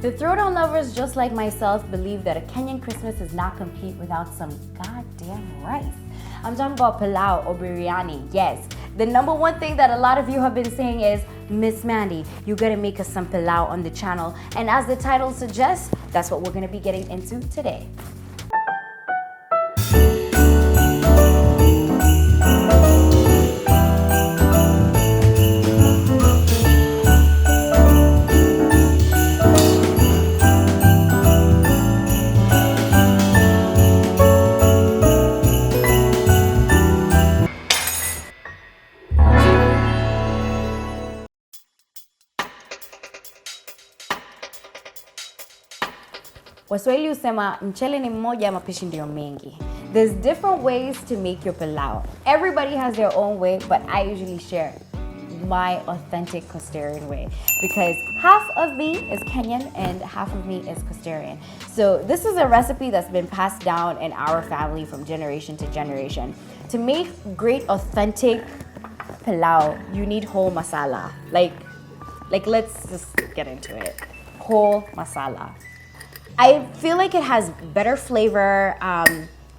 The Throwdown lovers, just like myself, believe that a Kenyan Christmas is not complete without some goddamn rice. I'm talking about pulao or biryani, yes. The number one thing that a lot of you have been saying is, Miss Mandi, you gotta make us some pulao on the channel. And as the title suggests, that's what we're gonna be getting into today. Waswahili husema mchele ni mmoja, mapishi ndio mengi. There's different ways to make your pulao. Everybody has their own way, but I usually share my authentic Costarian way because half of me is Kenyan and half of me is Costarian. So this is a recipe that's been passed down in our family from generation to generation. To make great authentic pulao, you need whole masala. Like let's just get into it. Whole masala. I feel like it has better flavor.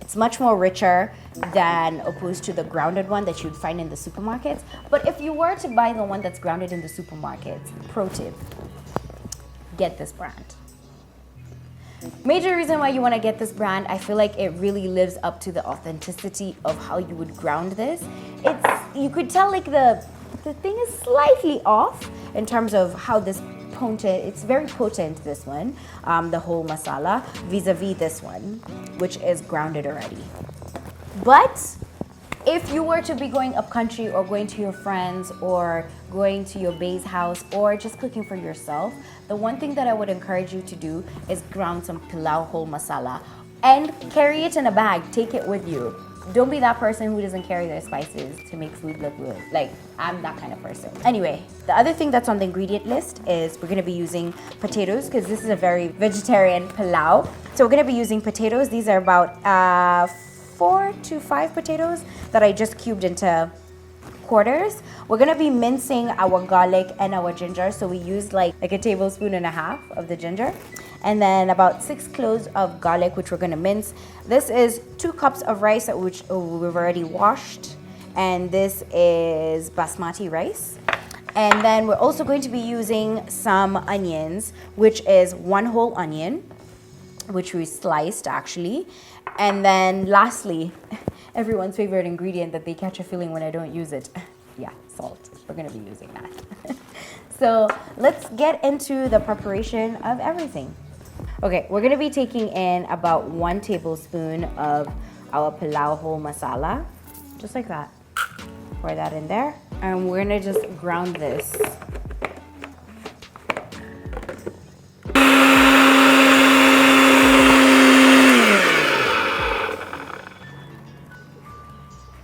It's much more richer than opposed to the grounded one that you'd find in the supermarkets. But if you were to buy the one that's grounded in the supermarkets, pro tip, get this brand. Major reason why you want to get this brand, I feel like it really lives up to the authenticity of how you would ground this. You could tell like the thing is slightly off in terms of how this potent, it's very potent, this one, the whole masala, vis-a-vis this one, which is grounded already. But if you were to be going up country or going to your friends or going to your bae's house or just cooking for yourself, the one thing that I would encourage you to do is ground some pilau whole masala and carry it in a bag, take it with you. Don't be that person who doesn't carry their spices to make food look good. Like, I'm that kind of person. Anyway, the other thing that's on the ingredient list is we're gonna be using potatoes because this is a very vegetarian pulao. So we're gonna be using potatoes. These are about 4 to 5 potatoes that I just cubed into quarters. We're gonna be mincing our garlic and our ginger. So we use like a tablespoon and a half of the ginger. And then about 6 cloves of garlic, which we're gonna mince. This is 2 cups of rice, which we've already washed. And this is basmati rice. And then we're also going to be using some onions, which is 1 whole onion, which we sliced actually. And then lastly, everyone's favorite ingredient that they catch a feeling when I don't use it. Yeah, salt. We're gonna be using that. So let's get into the preparation of everything. Okay, we're gonna be taking in about 1 tablespoon of our pilau whole masala, just like that. Pour that in there, and we're gonna just ground this.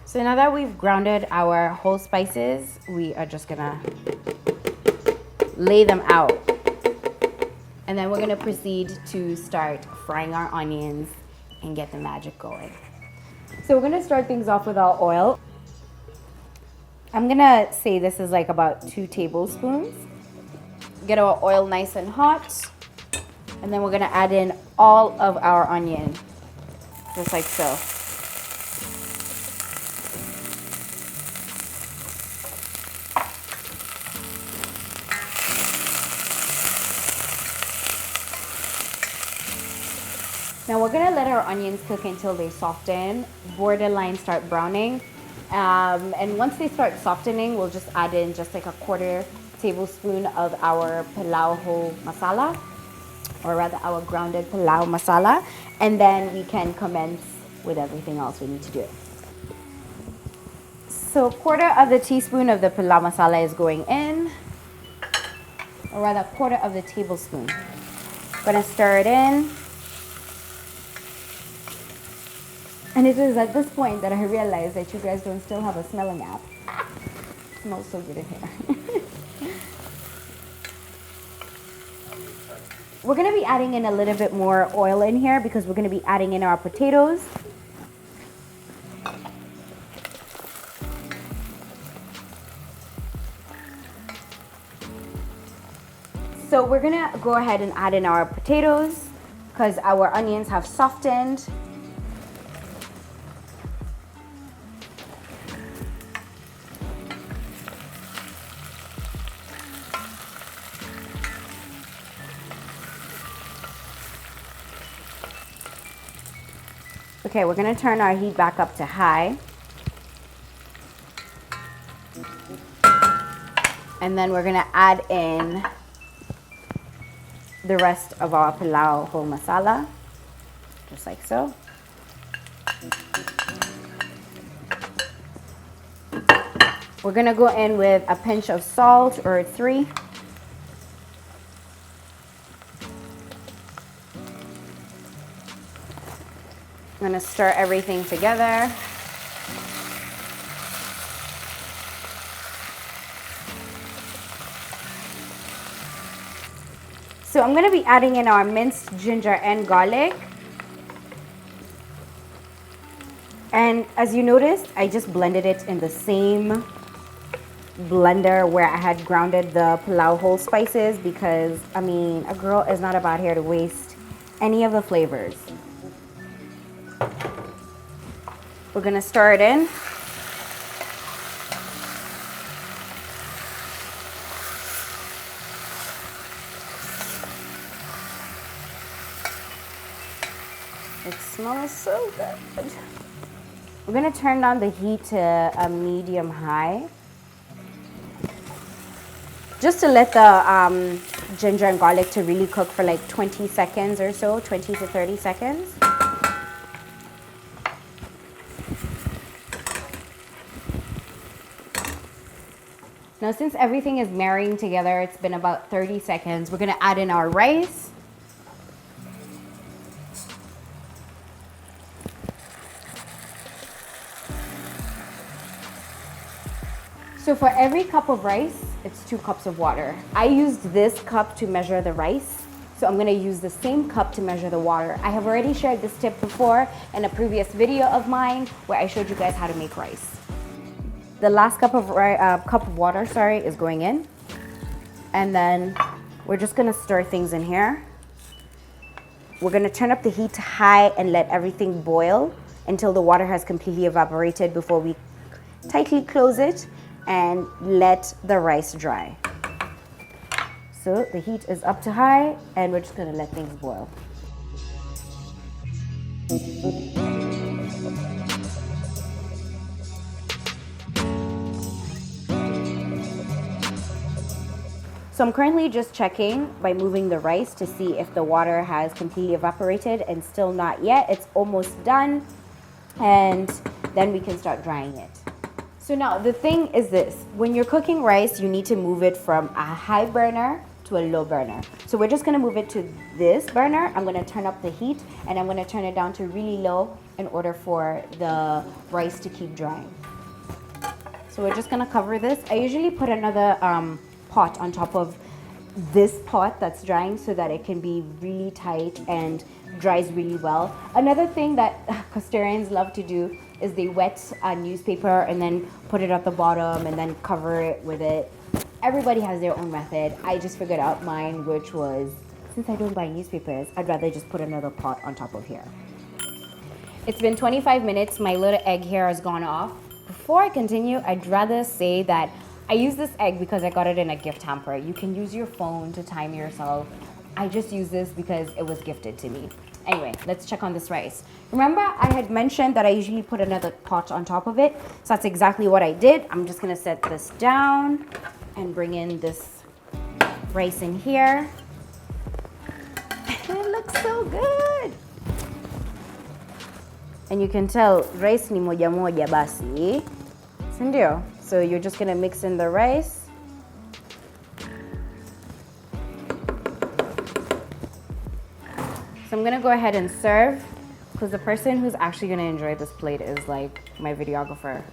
So now that we've grounded our whole spices, we are just gonna lay them out. And then we're gonna proceed to start frying our onions and get the magic going. So we're gonna start things off with our oil. I'm gonna say this is like about 2 tablespoons. Get our oil nice and hot. And then we're gonna add in all of our onion, just like so. Now we're gonna let our onions cook until they soften, borderline start browning. And once they start softening, we'll just add in just like a 1/4 tablespoon of our pilau whole masala, or rather our grounded pilau masala. And then we can commence with everything else we need to do. So 1/4 of the teaspoon of the pilau masala is going in, or rather 1/4 of the tablespoon. Gonna stir it in. And it is at this point that I realize that you guys don't still have a smelling app. It smells so good in here. We're gonna be adding in a little bit more oil in here because we're gonna be adding in our potatoes. So we're gonna go ahead and add in our potatoes because our onions have softened. Okay, we're gonna turn our heat back up to high. And then we're gonna add in the rest of our pilau whole masala, just like so. We're gonna go in with a pinch of salt, or 3. I'm gonna stir everything together. So I'm gonna be adding in our minced ginger and garlic. And as you noticed, I just blended it in the same blender where I had grounded the pilau whole spices because, I mean, a girl is not about here to waste any of the flavors. We're gonna stir it in. It smells so good. We're gonna turn down the heat to a medium high, just to let the ginger and garlic to really cook for like 20 seconds or so, 20 to 30 seconds. Now, since everything is marrying together, it's been about 30 seconds. We're gonna add in our rice. So for every cup of rice, it's 2 cups of water. I used this cup to measure the rice, so I'm gonna use the same cup to measure the water. I have already shared this tip before in a previous video of mine where I showed you guys how to make rice. The last cup of water, is going in. And then we're just gonna stir things in here. We're gonna turn up the heat to high and let everything boil until the water has completely evaporated before we tightly close it and let the rice dry. So the heat is up to high and we're just gonna let things boil. So I'm currently just checking by moving the rice to see if the water has completely evaporated, and still not yet. It's almost done, and then we can start drying it. So now the thing is this, when you're cooking rice, you need to move it from a high burner to a low burner. So we're just gonna move it to this burner. I'm gonna turn up the heat and I'm gonna turn it down to really low in order for the rice to keep drying. So we're just gonna cover this. I usually put another pot on top of this pot that's drying so that it can be really tight and dries really well. Another thing that Costarians love to do is they wet a newspaper and then put it at the bottom and then cover it with it. Everybody has their own method. I just figured out mine, which was, since I don't buy newspapers, I'd rather just put another pot on top of here. It's been 25 minutes. My little egg here has gone off. Before I continue, I'd rather say that I use this egg because I got it in a gift hamper. You can use your phone to time yourself. I just use this because it was gifted to me. Anyway, let's check on this rice. Remember, I had mentioned that I usually put another pot on top of it. So that's exactly what I did. I'm just gonna set this down and bring in this rice in here. It looks so good. And you can tell rice ni moja moja basi. Sindio? So you're just gonna mix in the rice. So I'm gonna go ahead and serve, because the person who's actually gonna enjoy this plate is like my videographer.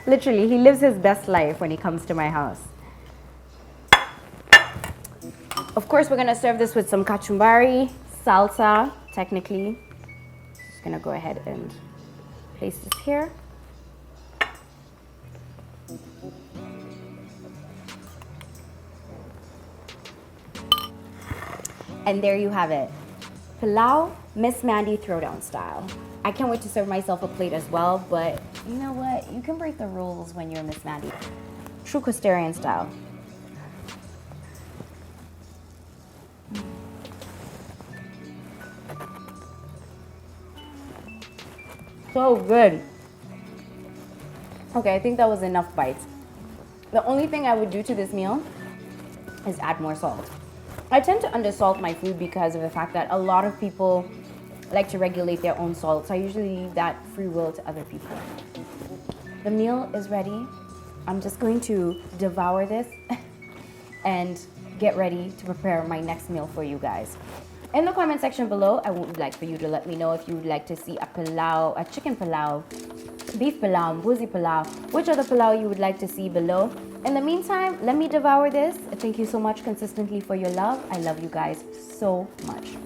Literally, he lives his best life when he comes to my house. Of course, we're gonna serve this with some kachumbari, salsa, technically. Just gonna go ahead and place this here. And there you have it. Pilau Miss Mandi Throwdown style. I can't wait to serve myself a plate as well, but you know what? You can break the rules when you're Miss Mandi. True Costarian style. So good. Okay, I think that was enough bites. The only thing I would do to this meal is add more salt. I tend to undersalt my food because of the fact that a lot of people like to regulate their own salt, so I usually leave that free will to other people. The meal is ready. I'm just going to devour this and get ready to prepare my next meal for you guys. In the comment section below, I would like for you to let me know if you would like to see a pilau, a chicken pilau, beef pilau, mbuzi pilau, which other pilau you would like to see below. In the meantime, let me devour this. Thank you so much consistently for your love. I love you guys so much.